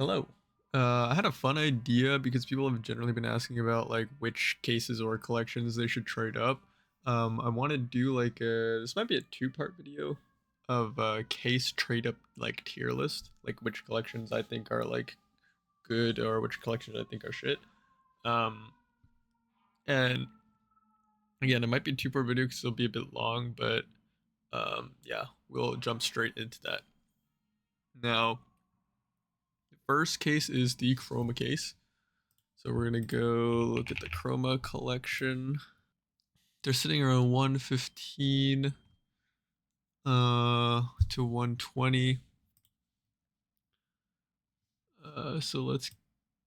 Hello. I had a fun idea because people have generally been asking about like which cases or collections they should trade up. I want to do like this might be a two-part video of case trade up like tier list, like which collections I think are like good or which collections I think are shit. Um, and again, it might be a two-part video because it'll be a bit long, but yeah, we'll jump straight into that. Now, the first case is the Chroma case. So we're gonna go look at the Chroma collection. They're sitting around 115 to 120. So let's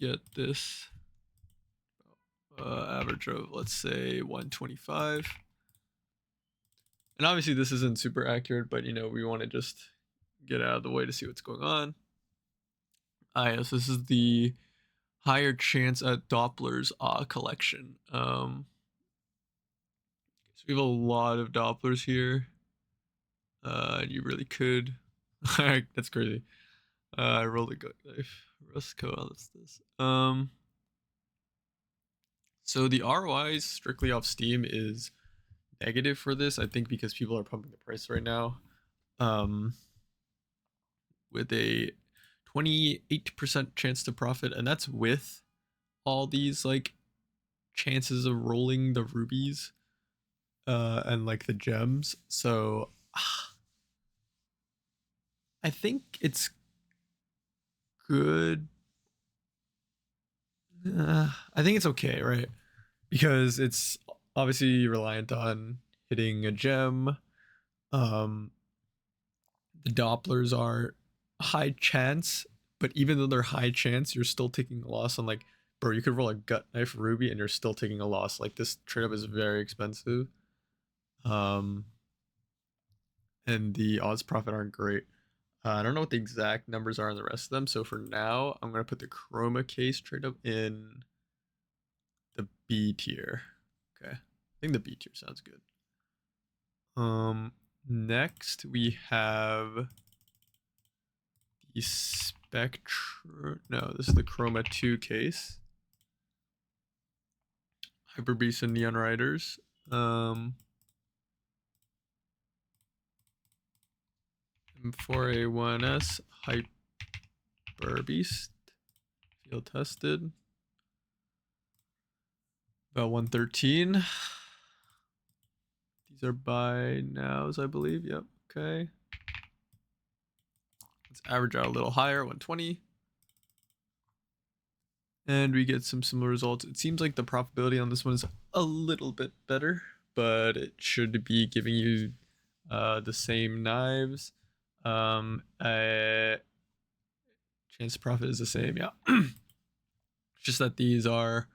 get this average of, let's say, 125. And obviously this isn't super accurate, but we want to just get out of the way to see what's going on. Yes, this is the higher chance at Doppler's collection. So we have a lot of Dopplers here. You really could. That's crazy. I rolled a good knife. Roscoe, what's this? So the ROI strictly off Steam is negative for this. I think because people are pumping the price right now. With a 28% chance to profit, and that's with all these like chances of rolling the rubies, and like the gems. So I think it's good. I think it's okay, right? Because it's obviously reliant on hitting a gem. Um, the Dopplers are high chance, but even though they're high chance, you're still taking a loss on like, bro, you could roll a gut knife ruby and you're still taking a loss. Like this trade up is very expensive. Um, and the odds profit aren't great. I don't know what the exact numbers are on the rest of them. So for now, I'm gonna put the Chroma case trade up in the B tier. Okay. I think the B tier sounds good. Next we have the Spectre. No, this is the Chroma 2 case. Hyper Beast and Neon Riders. M4A1S Hyper Beast. Field tested. About 113. These are buy nows, I believe. Yep. Okay. Let's average out a little higher, 120. And we get some similar results. It seems like the profitability on this one is a little bit better, but it should be giving you the same knives. Chance to profit is the same, yeah. Just that these are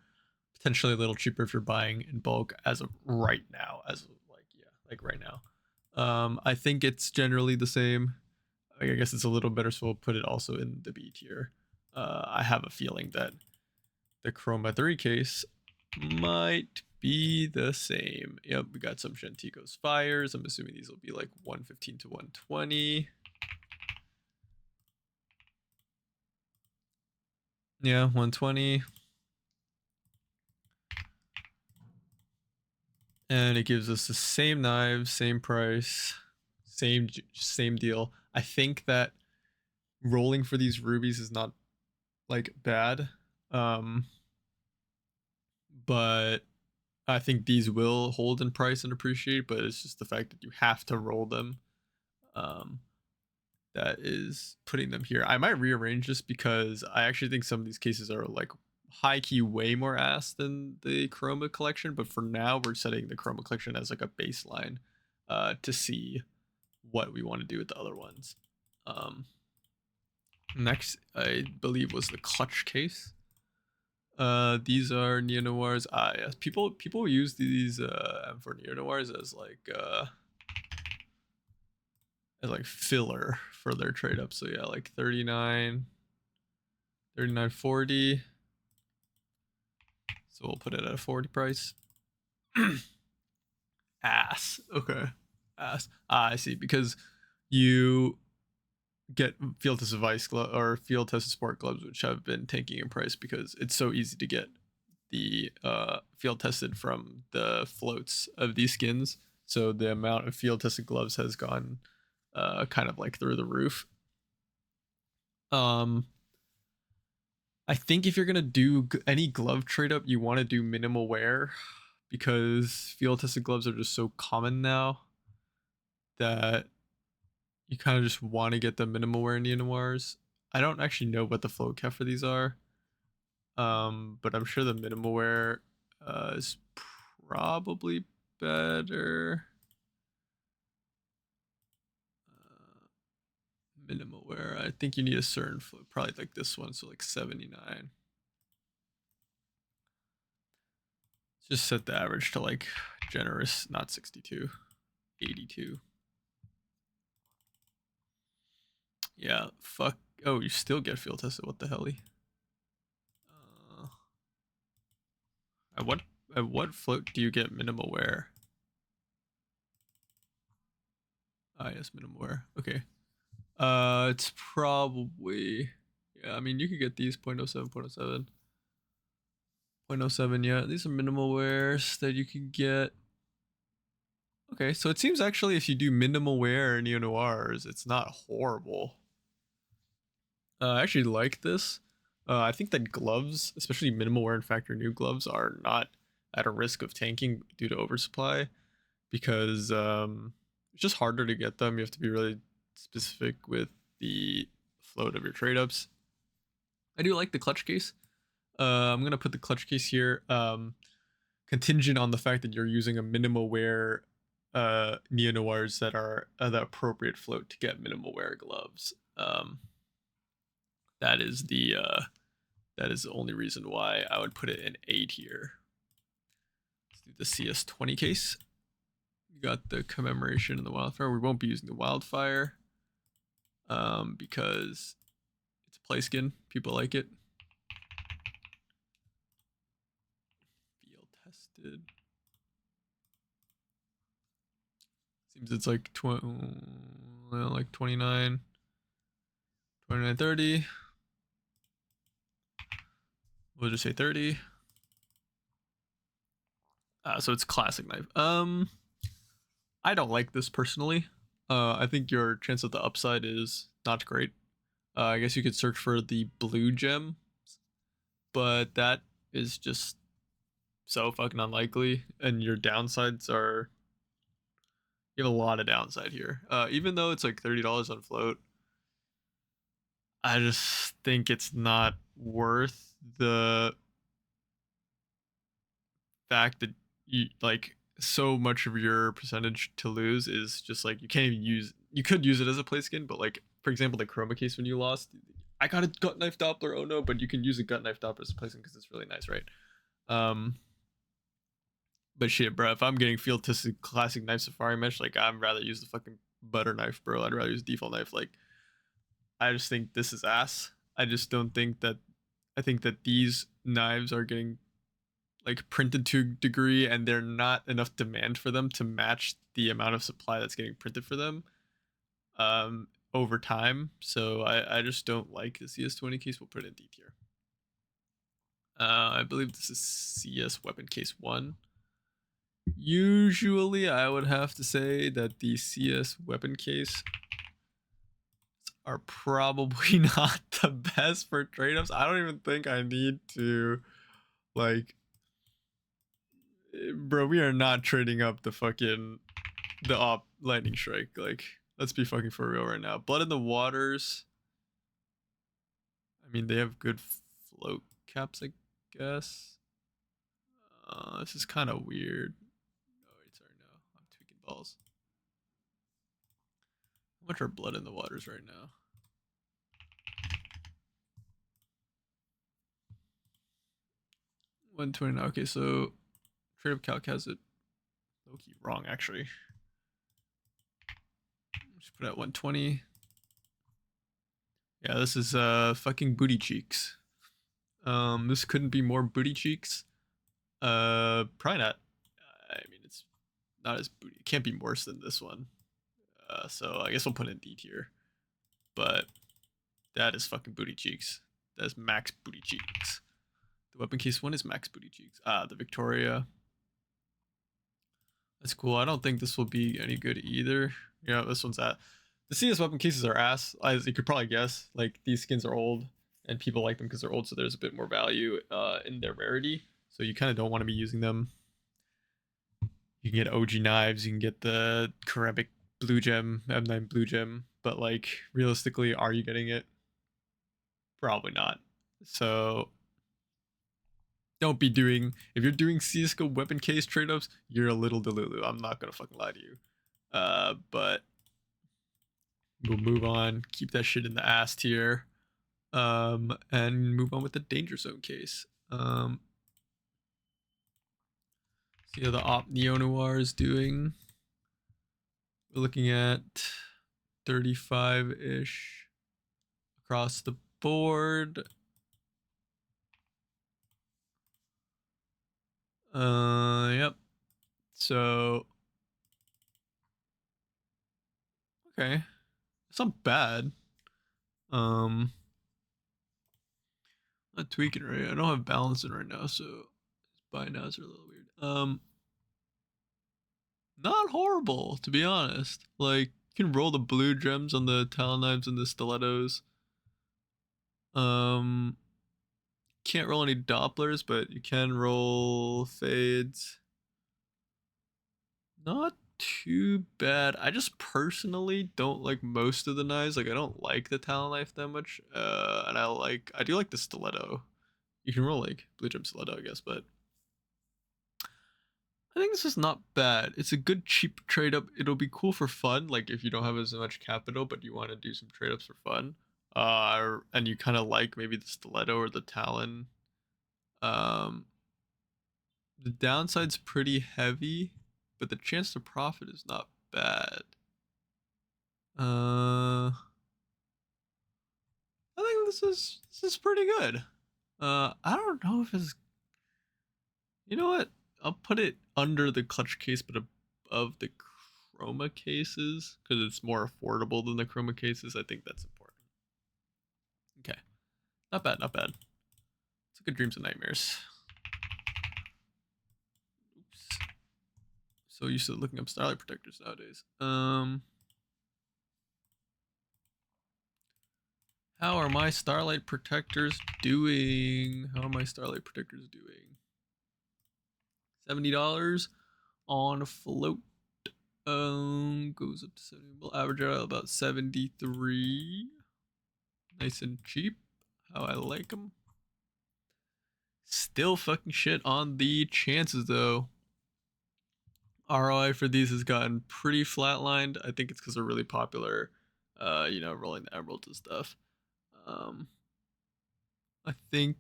potentially a little cheaper if you're buying in bulk as of right now, like right now. I think it's generally the same. I guess it's a little better, so we'll put it also in the B tier. I have a feeling that the Chroma 3 case might be the same. Yep, we got some Shantico's Fires. I'm assuming these will be like 115 to 120. Yeah, 120. And it gives us the same knives, same price, same deal. I think that rolling for these rubies is not like bad. But I think these will hold in price and appreciate, but it's just the fact that you have to roll them. That is putting them here. I might rearrange this because I actually think some of these cases are like high key way more ass than the Chroma collection, but for now we're setting the Chroma collection as like a baseline to see what we want to do with the other ones. Next, I believe, was the Clutch case. These are neo noirs. Yes, people use these for neo noirs as like filler for their trade up. So yeah, like 39, 39.40. So we'll put it at a 40 price. Ass. Okay. Ass. I see. Because you get field tested vice glove or field tested sport gloves, which have been tanking in price because it's so easy to get the field tested from the floats of these skins. So the amount of field tested gloves has gone kind of like through the roof. I think if you're gonna do any glove trade up, you want to do minimal wear because field tested gloves are just so common now that you kind of just want to get the minimal wear neo noirs. I don't actually know what the float cap for these are, but I'm sure the minimal wear is probably better. Minimal wear. I think you need a certain float, probably like this one, so like 79. Just set the average to like generous, not 62, 82. Yeah, fuck. Oh, you still get field tested. What the hell? At what float do you get minimal wear? Ah, yes, minimal wear. Okay. It's probably, yeah. I mean, you could get these 0.07, 0.07, 0.07. Yeah, these are minimal wears that you can get. Okay, so it seems actually if you do minimal wear neo noirs, it's not horrible. I actually like this. I think that gloves, especially minimal wear and factor new gloves, are not at a risk of tanking due to oversupply because it's just harder to get them. You have to be really specific with the float of your trade ups. I do like the clutch case. I'm gonna put the clutch case here, contingent on the fact that you're using a minimal wear neo noirs that are the appropriate float to get minimal wear gloves. That is the only reason why I would put it in 8 here. Let's do the CS20 case. You got the commemoration and the wildfire. We won't be using the wildfire because it's a play skin. People like it. Field tested. Seems it's like 29, 30. We'll just say 30. So it's classic knife. I don't like this personally. I think your chance of the upside is not great. I guess you could search for the blue gem, but that is just so fucking unlikely. And your downsides are, you have a lot of downside here. Even though it's like $30 on float, I just think it's not worth the fact that you like so much of your percentage to lose is just like you can't even use. You could use it as a play skin, but like for example, the Chroma Case when you lost, I got a gut knife Doppler. Oh no, but you can use a gut knife Doppler as a play skin because it's really nice, right? Um, but shit, bro, if I'm getting field tested classic knife safari mesh, like I'd rather use the fucking butter knife, bro. I'd rather use default knife. Like I just think this is ass. I just don't think that. I think that these knives are getting like printed to a degree and they're not enough demand for them to match the amount of supply that's getting printed for them over time. So I just don't like the CS20 case. We'll put it in D tier. I believe this is CS weapon case 1. Usually I would have to say that the CS weapon case are probably not the best for trade-ups. I don't even think I need to like bro, we are not trading up the op lightning strike. Like, let's be fucking for real right now. Blood in the waters. I mean, they have good float caps, I guess. This is kind of weird. Oh, wait, sorry, no. I'm tweaking balls. How much are blood in the waters right now? $129. Okay, so trade up calc has it low key wrong actually. Just put it at 120. Yeah, this is fucking booty cheeks. This couldn't be more booty cheeks. Probably not. I mean, it's not as booty. It can't be worse than this one. So I guess we'll put it in D tier. but that is fucking booty cheeks. That's max booty cheeks. The weapon case one is max booty cheeks. The Victoria. That's cool. I don't think this will be any good either. Yeah, this one's at. The CS weapon cases are ass, as you could probably guess. Like, these skins are old, and people like them because they're old, so there's a bit more value in their rarity. So you kind of don't want to be using them. You can get OG knives, you can get the ceramic blue gem, M9 blue gem, but like, realistically, are you getting it? Probably not. So don't be doing, if you're doing CSGO weapon case trade-ups, you're a little delulu. I'm not gonna fucking lie to you. But we'll move on, keep that shit in the ass tier, and move on with the danger zone case. See how the Op Neo Noir is doing. We're looking at 35-ish across the board. Yep. So, okay, it's not bad. Not tweaking right. I don't have balancing right now, so buy nows are a little weird. Not horrible, to be honest. Like, you can roll the blue gems on the talon knives and the stilettos. Can't roll any Dopplers, but you can roll fades. Not too bad. I just personally don't like most of the knives. Like, I don't like the talon knife that much. And I do like the stiletto. You can roll like blue gem stiletto, I guess, but I think this is not bad. It's a good cheap trade up. It'll be cool for fun, like if you don't have as much capital, but you want to do some trade ups for fun. And you kind of like maybe the stiletto or the talon. The downside's pretty heavy, but the chance to profit is not bad. I think this is pretty good. I don't know if it's, you know what? I'll put it under the clutch case, but above the Chroma cases, because it's more affordable than the Chroma cases. I think that's important. Okay, not bad, not bad. It's a good dreams and nightmares. Oops. So used to looking up starlight protectors nowadays. How are my starlight protectors doing? How are my starlight protectors doing? $70 on float. Goes up to 70. We'll average out about 73. Nice and cheap. How I like them. Still fucking shit on the chances though. ROI for these has gotten pretty flatlined. I think it's because they're really popular. Rolling the emeralds and stuff. I think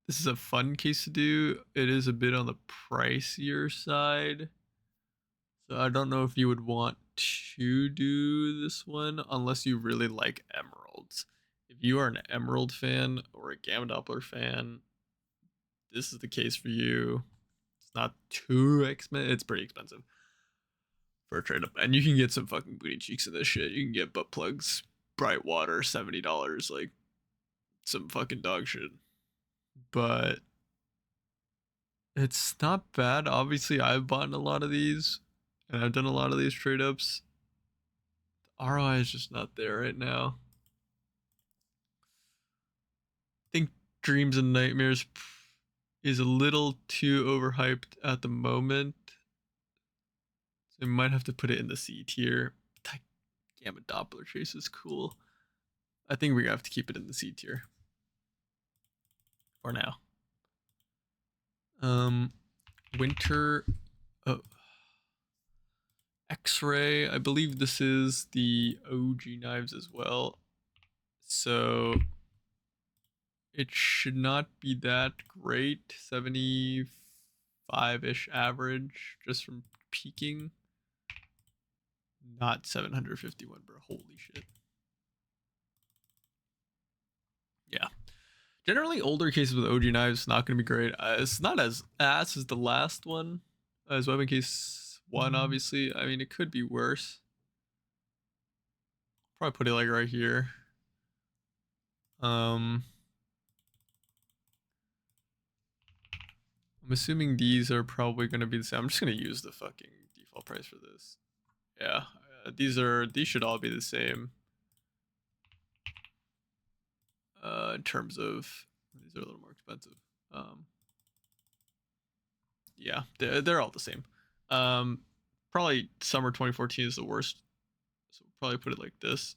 this is a fun case to do. It is a bit on the pricier side. So I don't know if you would want to do this one unless you really like emeralds. If you are an emerald fan or a gamma doppler fan, this is the case for you. It's not too expensive. It's pretty expensive for a trade up. And you can get some fucking booty cheeks in this shit. You can get butt plugs, bright water, $70, like some fucking dog shit. But it's not bad. Obviously, I've bought a lot of these and I've done a lot of these trade ups. The ROI is just not there right now. I think Dreams and Nightmares is a little too overhyped at the moment. So I might have to put it in the C tier. That Gamma Doppler Chase is cool. I think we're gonna have to keep it in the C tier for now. Winter X-Ray. I believe this is the OG knives as well. So it should not be that great. 75-ish average just from peaking. Not 751, bro. Holy shit. Yeah. Generally, older cases with OG knives not going to be great. It's not as ass as the last one, as weapon case 1, obviously. I mean, it could be worse. Probably put it like right here. I'm assuming these are probably going to be the same. I'm just going to use the fucking default price for this. Yeah, these should all be the same. In terms of, these are a little more expensive. Yeah, they're all the same. Probably summer 2014 is the worst, so we'll probably put it like this.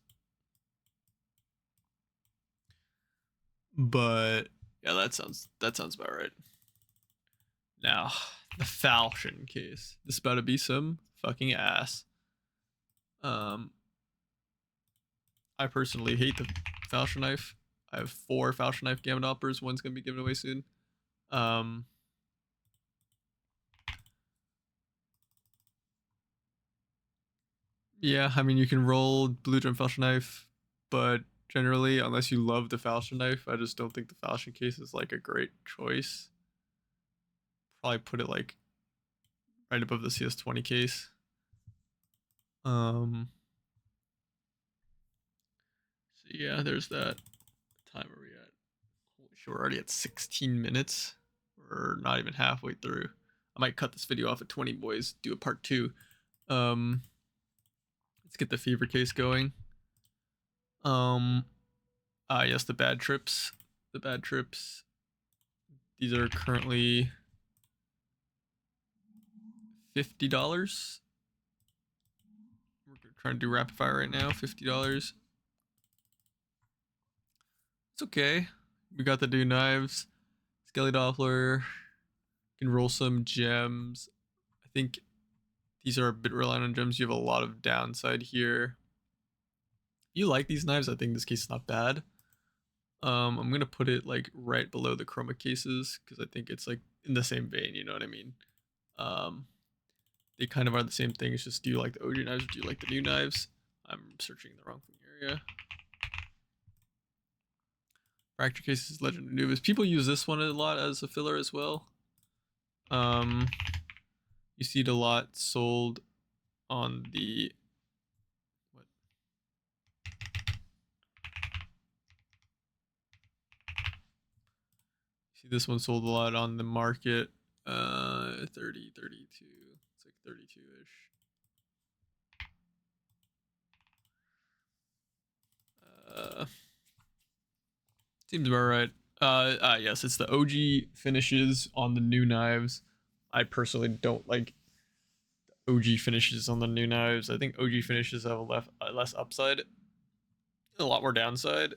But yeah, that sounds about right. Now, the Falchion case. This about to be some fucking ass. I personally hate the Falchion knife. I have 4 Falchion knife gamma doppers. One's gonna be given away soon. Yeah, I mean you can roll blue gem Falchion knife, but generally, unless you love the Falchion knife, I just don't think the Falchion case is like a great choice. Probably put it like right above the CS20 case. So yeah, there's that. What time are we at? Holy shit, we're already at 16 minutes. We're not even halfway through. I might cut this video off at 20, boys. Do a part 2. Let's get the fever case going. Yes, the bad trips. The bad trips. These are currently $50. We're trying to do rapid fire right now. $50. It's okay. We got the new knives. Skelly Doppler. Can roll some gems. I think these are a bit reliant on gems. You have a lot of downside here. If you like these knives, I think this case is not bad. I'm gonna put it like right below the Chroma cases because I think it's like in the same vein, you know what I mean? They kind of are the same thing. It's just, do you like the OG knives or do you like the new knives? I'm searching the wrong thing area. Fracture cases, Legend of Anubis. People use this one a lot as a filler as well. You see it a lot sold on the what? See this one sold a lot on the market. 30, 32. It's like 32-ish. Seems about right. Yes, it's the OG finishes on the new knives. I personally don't like OG finishes on the new knives. I think OG finishes have less upside, a lot more downside.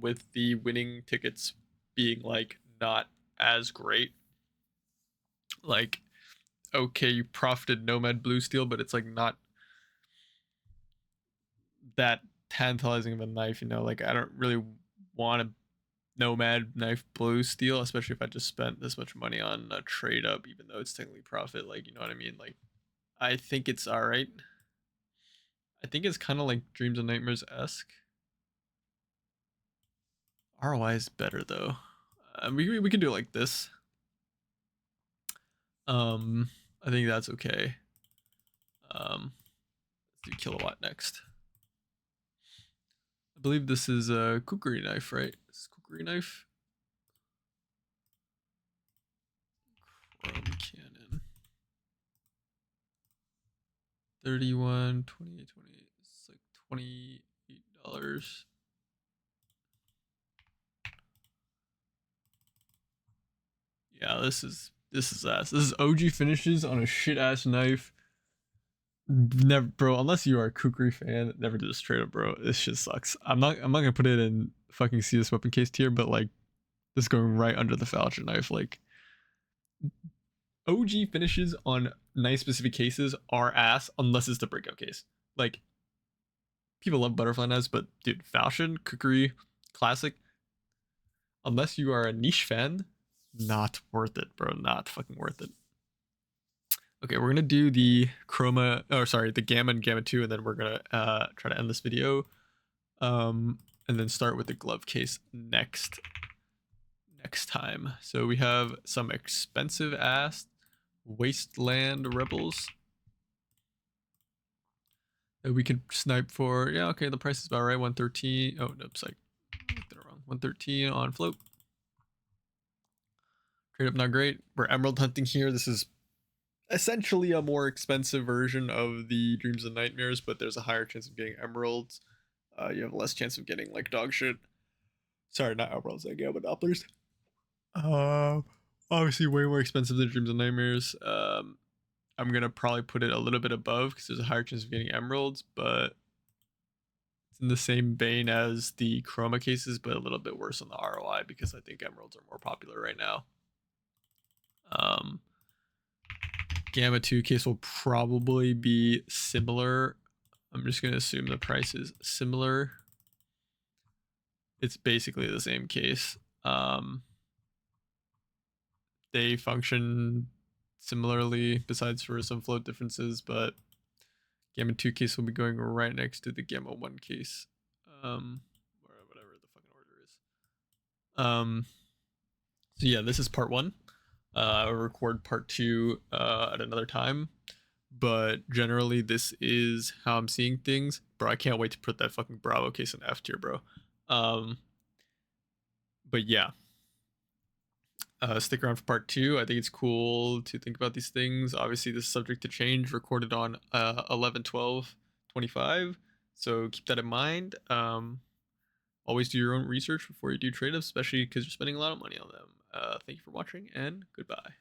With the winning tickets being like not as great. Like, okay, you profited Nomad Blue Steel, but it's like not that tantalizing of a knife, you know? Like, I don't really want a Nomad knife blue steel, especially if I just spent this much money on a trade up, even though it's technically profit. Like, you know what I mean? Like, I think it's all right. I think it's kind of like Dreams and Nightmares esque. ROI is better though. We can do it like this. I think that's okay. Let's do Kilowatt next. I believe this is a kukri knife, right? This is kukri knife. Chrome cannon. 31, 28, 28. It's like $28. Yeah, this is ass. This is OG finishes on a shit ass knife. Never, bro. Unless you are a kukri fan, never do this trade up, bro. This shit sucks. I'm not gonna put it in fucking CS weapon case tier, but like this going right under the Falchion knife. Like OG finishes on nice specific cases are ass unless it's the breakout case. Like people love butterfly knives, but dude, Falchion, kukri, classic. Unless you are a niche fan, not worth it, bro. Not fucking worth it. Okay, we're gonna do the chroma, or sorry, the gamma and gamma 2, and then we're gonna try to end this video. And then start with the glove case next time. So we have some expensive ass Wasteland Rebels. We could snipe for, yeah, okay, the price is about right, 113. Oh, nope, psych. Looked at it wrong. 113 on float. Trade up, not great. We're emerald hunting here. This is essentially a more expensive version of the Dreams and Nightmares, but there's a higher chance of getting emeralds. You have less chance of getting like dog shit. Sorry, not emeralds, I get monopolies. Uh, Obviously way more expensive than Dreams and Nightmares. I'm gonna probably put it a little bit above because there's a higher chance of getting emeralds, but it's in the same vein as the Chroma cases, but a little bit worse on the ROI because I think emeralds are more popular right now. Gamma 2 case will probably be similar. I'm just going to assume the price is similar. It's basically the same case. They function similarly besides for some float differences, but Gamma 2 case will be going right next to the Gamma 1 case. Whatever the fucking order is. So yeah, this is part 1. I'll record part 2 at another time. But generally, this is how I'm seeing things. Bro, I can't wait to put that fucking Bravo case in F tier, bro. But yeah. Stick around for part 2. I think it's cool to think about these things. Obviously, this is subject to change, recorded on 11/12/25. So keep that in mind. Always do your own research before you do trade-ups, especially because you're spending a lot of money on them. Thank you for watching, and goodbye.